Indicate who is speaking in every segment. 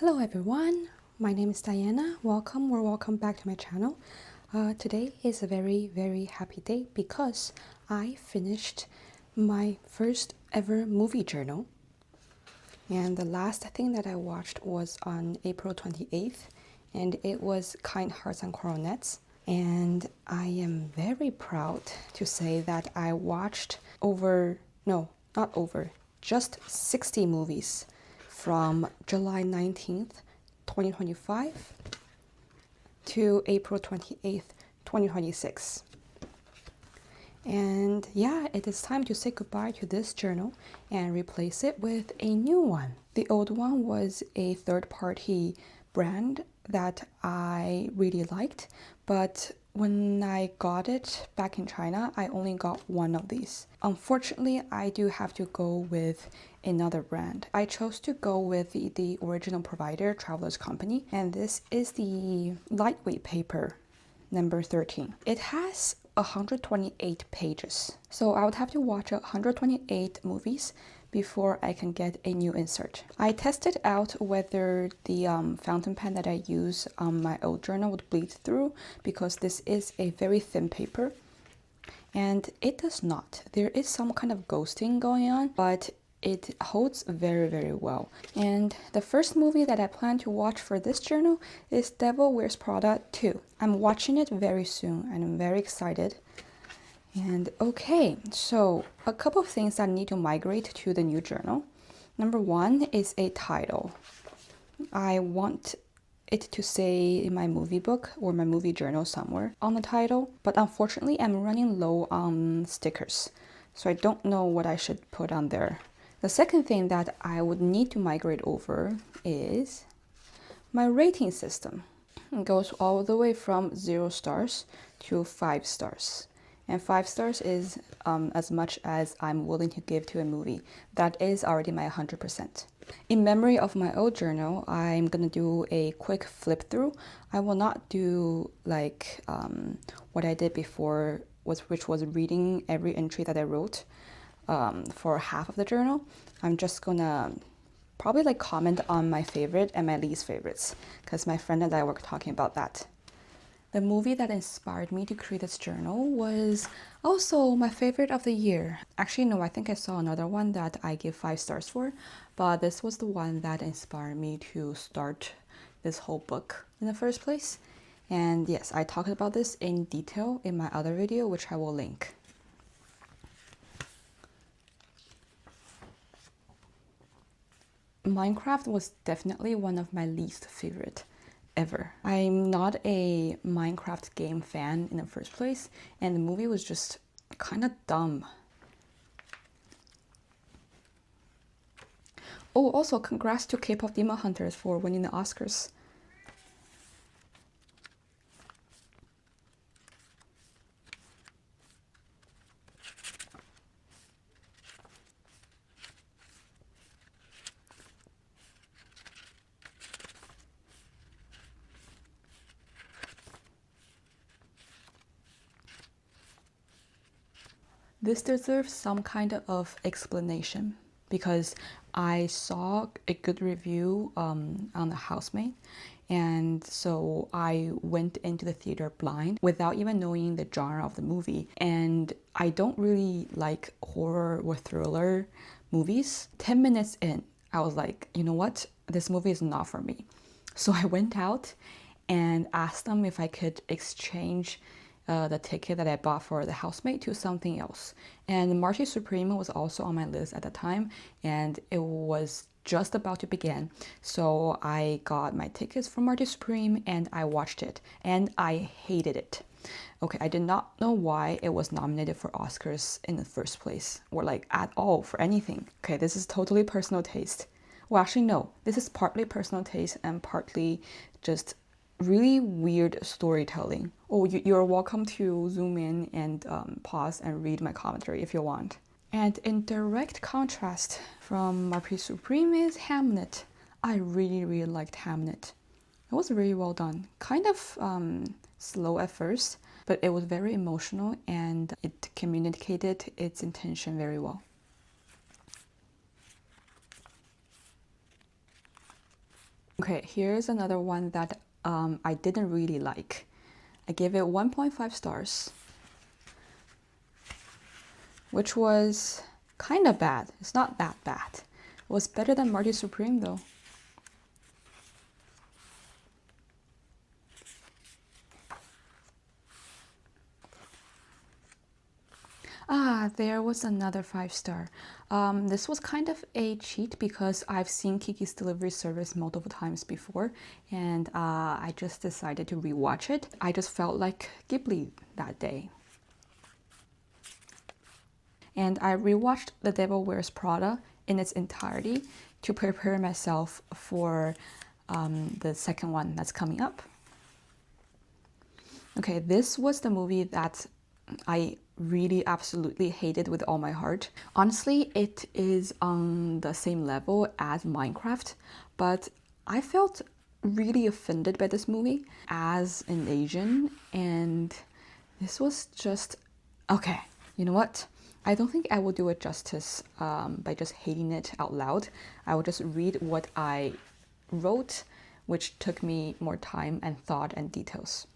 Speaker 1: Hello everyone, my name is Diana. Welcome back to my channel. Today is a very happy day because I finished my first ever movie journal. And the last thing that I watched was on April 28th, and it was Kind Hearts and Coronets. And I am very proud to say that I watched just 60 movies from July 19th, 2025 to April 28th, 2026. And yeah, it is time to say goodbye to this journal and replace it with a new one. The old one was a third-party brand that I really liked, but when I got it back in China, I only got one of these. Unfortunately, I do have to go with another brand. I chose to go with the original provider, Traveler's Company, and this is the lightweight paper number 13. It has 128 pages, so I would have to watch 128 movies before I can get a new insert. I tested out whether the fountain pen that I use on my old journal would bleed through, because this is a very thin paper, and it does not. There is some kind of ghosting going on, but it holds very well. And the first movie that I plan to watch for this journal is Devil Wears Prada 2. I'm watching it very soon and I'm very excited. And okay, so a couple of things that need to migrate to the new journal. Number one is a title. I want it to say in my movie book or my movie journal somewhere on the title, but unfortunately I'm running low on stickers, so I don't know what I should put on there. The second thing that I would need to migrate over is my rating system. It goes all the way from 0 stars to 5 stars. And 5 stars is as much as I'm willing to give to a movie. That is already my 100%. In memory of my old journal, I'm gonna do a quick flip through. I will not do like what I did before, which was reading every entry that I wrote for half of the journal. I'm just gonna probably like comment on my favorite and my least favorites, because my friend and I were talking about that. The movie that inspired me to create this journal was also my favorite of the year. Actually, no, I think I saw another one that I give 5 stars for, but this was the one that inspired me to start this whole book in the first place. And yes, I talked about this in detail in my other video, which I will link. Minecraft was definitely one of my least favorite ever. I'm not a Minecraft game fan in the first place, and the movie was just kind of dumb. Oh, also congrats to K-pop Demon Hunters for winning the Oscars. This deserves some kind of explanation, because I saw a good review on The Housemaid, and so I went into the theater blind without even knowing the genre of the movie, and I don't really like horror or thriller movies. 10 minutes in, I was like, you know what? This movie is not for me. So I went out and asked them if I could exchange the ticket that I bought for The Housemaid to something else. And Marty Supreme was also on my list at the time, and it was just about to begin. So I got my tickets from Marty Supreme and I watched it, and I hated it. Okay, I did not know why it was nominated for Oscars in the first place, or like at all for anything. Okay, this is totally personal taste. Well, actually no, this is partly personal taste and partly just really weird storytelling. Oh, you're welcome to zoom in and pause and read my commentary if you want. And in direct contrast from Marquis Supreme is Hamnet. I really liked Hamnet. It was really well done. Kind of slow at first, but it was very emotional and it communicated its intention very well. Okay, here's another one that I didn't really like. I gave it 1.5 stars, which was kind of bad. It's not that bad. It was better than Marty Supreme though. Ah, there was another 5-star. This was kind of a cheat because I've seen Kiki's Delivery Service multiple times before, and I just decided to rewatch it. I just felt like Ghibli that day. And I rewatched The Devil Wears Prada in its entirety to prepare myself for the second one that's coming up. Okay, this was the movie that I really absolutely hated with all my heart. Honestly, it is on the same level as Minecraft, but I felt really offended by this movie as an Asian, and this was just okay. You know what? I don't think I will do it justice by just hating it out loud. I will just read what I wrote, which took me more time and thought and details.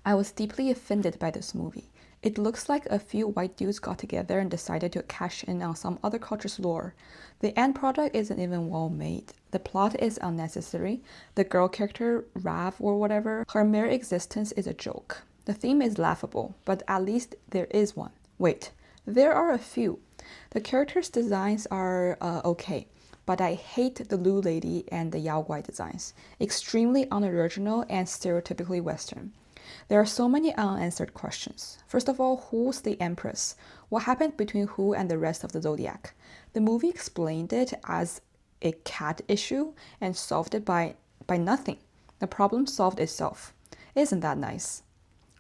Speaker 1: I was deeply offended by this movie. It looks like a few white dudes got together and decided to cash in on some other culture's lore. The end product isn't even well made. The plot is unnecessary. The girl character, Rav or whatever, her mere existence is a joke. The theme is laughable, but at least there is one. Wait, there are a few. The characters' designs are okay, but I hate the Lu Lady and the Yao Guai designs. Extremely unoriginal and stereotypically Western. There are so many unanswered questions. First of all, who's the Empress? What happened between who and the rest of the Zodiac? The movie explained it as a cat issue and solved it by nothing. The problem solved itself. Isn't that nice?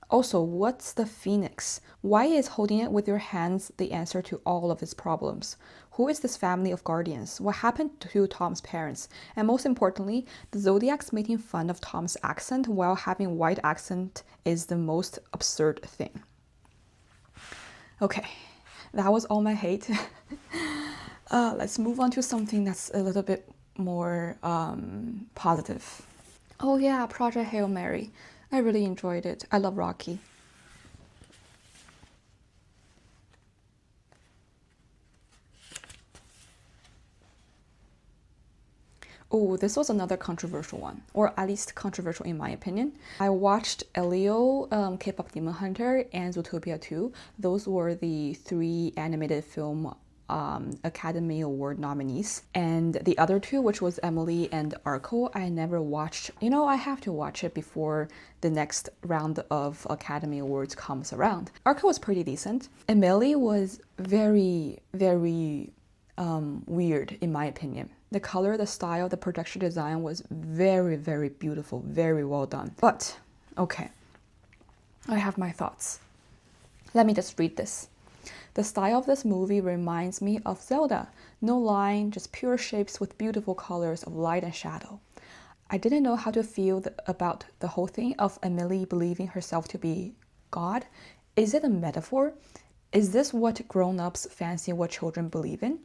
Speaker 1: Also, what's the Phoenix? Why is holding it with your hands the answer to all of its problems? Who is this family of guardians? What happened to Tom's parents? And most importantly, the Zodiacs making fun of Tom's accent while having white accent is the most absurd thing. Okay, that was all my hate. Let's move on to something that's a little bit more positive. Oh yeah, Project Hail Mary. I really enjoyed it. I love Rocky. Oh, this was another controversial one, or at least controversial in my opinion. I watched Elio, K-pop Demon Hunter, and Zootopia 2. Those were the 3 animated film Academy Award nominees. And the other 2, which was Emily and Arco, I never watched. You know, I have to watch it before the next round of Academy Awards comes around. Arco was pretty decent. Emily was very, very weird in my opinion. The color, the style, the production design was very, very beautiful, very well done. But, okay, I have my thoughts. Let me just read this. The style of this movie reminds me of Zelda. No line, just pure shapes with beautiful colors of light and shadow. I didn't know how to feel about the whole thing of Emily believing herself to be God. Is it a metaphor? Is this what grown-ups fancy what children believe in?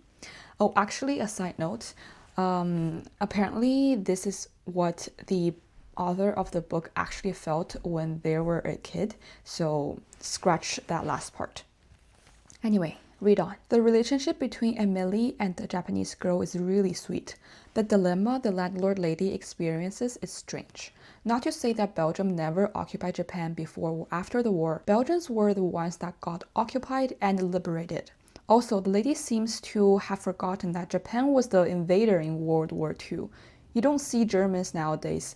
Speaker 1: Oh, actually, a side note. Apparently, this is what the author of the book actually felt when they were a kid. So scratch that last part. Anyway, read on. The relationship between Emily and the Japanese girl is really sweet. The dilemma the landlord lady experiences is strange. Not to say that Belgium never occupied Japan before or after the war. Belgians were the ones that got occupied and liberated. Also, the lady seems to have forgotten that Japan was the invader in World War II. You don't see Germans nowadays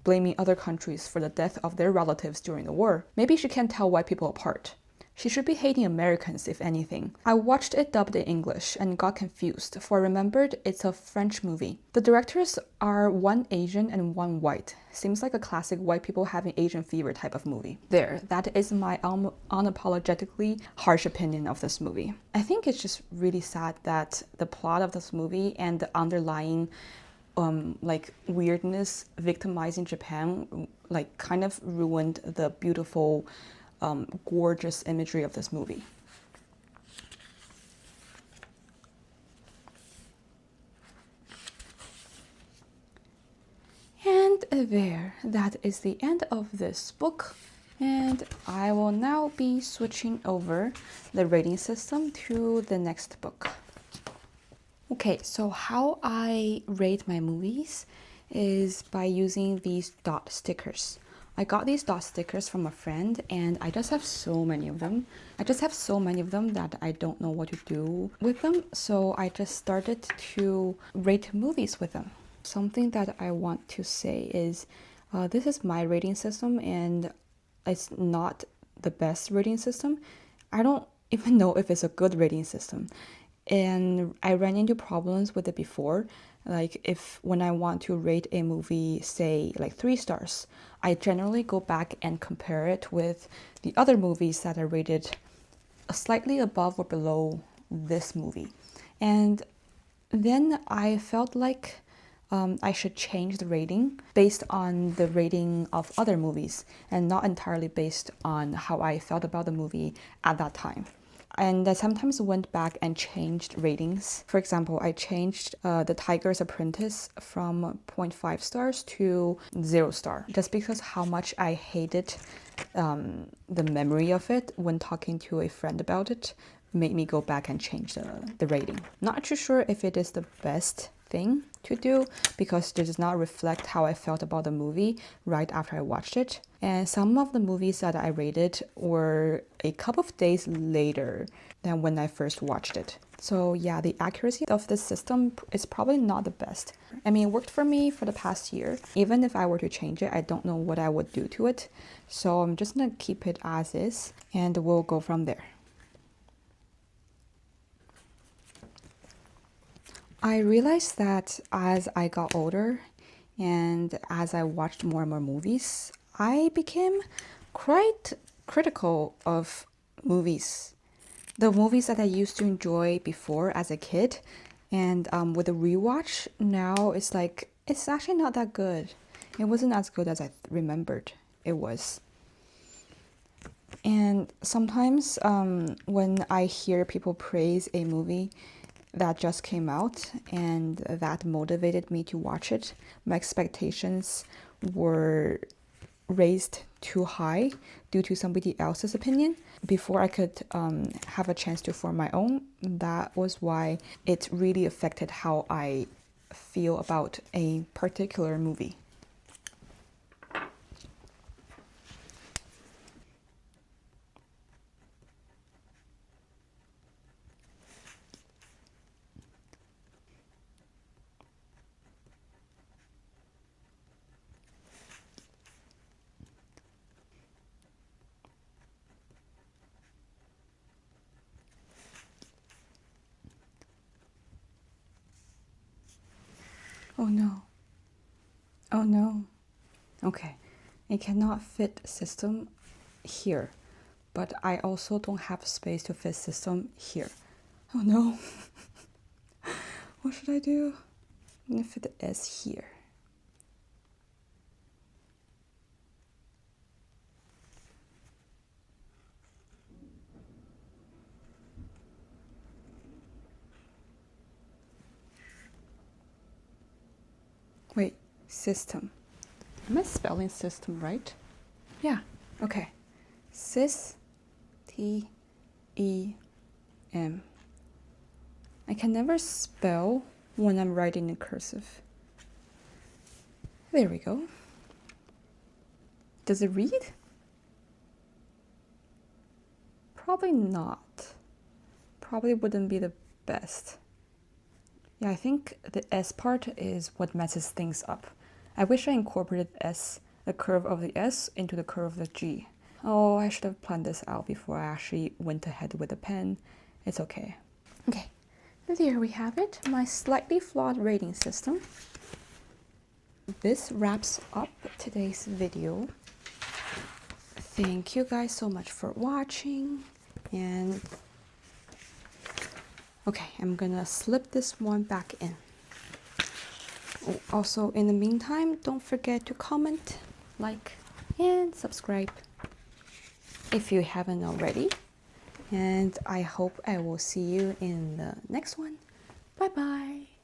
Speaker 1: blaming other countries for the death of their relatives during the war. Maybe she can't tell white people apart. She should be hating Americans, if anything. I watched it dubbed in English and got confused, for I remembered it's a French movie. The directors are one Asian and one white. Seems like a classic white people having Asian fever type of movie. There, that is my unapologetically harsh opinion of this movie. I think it's just really sad that the plot of this movie and the underlying weirdness victimizing Japan kind of ruined the beautiful gorgeous imagery of this movie. there, that is the end of this book, and I will now be switching over the rating system to the next book. Okay, so how I rate my movies is by using these dot stickers. I got these dot stickers from a friend and I just have so many of them. That I don't know what to do with them, so I just started to rate movies with them. Something that I want to say is this is my rating system and it's not the best rating system. I don't even know if it's a good rating system. And I ran into problems with it before. Like if when I want to rate a movie, say like 3 stars, I generally go back and compare it with the other movies that are rated slightly above or below this movie. And then I felt like I should change the rating based on the rating of other movies and not entirely based on how I felt about the movie at that time. And I sometimes went back and changed ratings. For example, I changed The Tiger's Apprentice from 0.5 stars to 0 star, just because how much I hated the memory of it when talking to a friend about it made me go back and change the rating. Not too sure if it is the best thing to do because it does not reflect how I felt about the movie right after I watched it. And some of the movies that I rated were a couple of days later than when I first watched it. So yeah, the accuracy of this system is probably not the best. I mean, it worked for me for the past year. Even if I were to change it, I don't know what I would do to it. So I'm just gonna keep it as is and we'll go from there. I realized that as I got older and as I watched more and more movies, I became quite critical of movies. The movies that I used to enjoy before as a kid, and with a rewatch, now it's like, it's actually not that good. It wasn't as good as I remembered it was. And sometimes when I hear people praise a movie that just came out and that motivated me to watch it, my expectations were raised too high due to somebody else's opinion before I could have a chance to form my own. That was why it really affected how I feel about a particular movie. Oh no. Oh no. Okay. It cannot fit system here, but I also don't have space to fit system here. Oh no. What should I do? I'm gonna fit the S here. Wait, system. Am I spelling system right? Yeah, okay. Sys, T, E, M. I can never spell when I'm writing in cursive. There we go. Does it read? Probably not. Probably wouldn't be the best. Yeah, I think the S part is what messes things up. I wish I incorporated S, the curve of the S, into the curve of the G. Oh, I should have planned this out before I actually went ahead with the pen. It's okay. Okay, there we have it, my slightly flawed rating system. This wraps up today's video. Thank you guys so much for watching, and okay, I'm gonna slip this one back in. Oh, also, in the meantime, don't forget to comment, like, and subscribe if you haven't already. And I hope I will see you in the next one. Bye bye.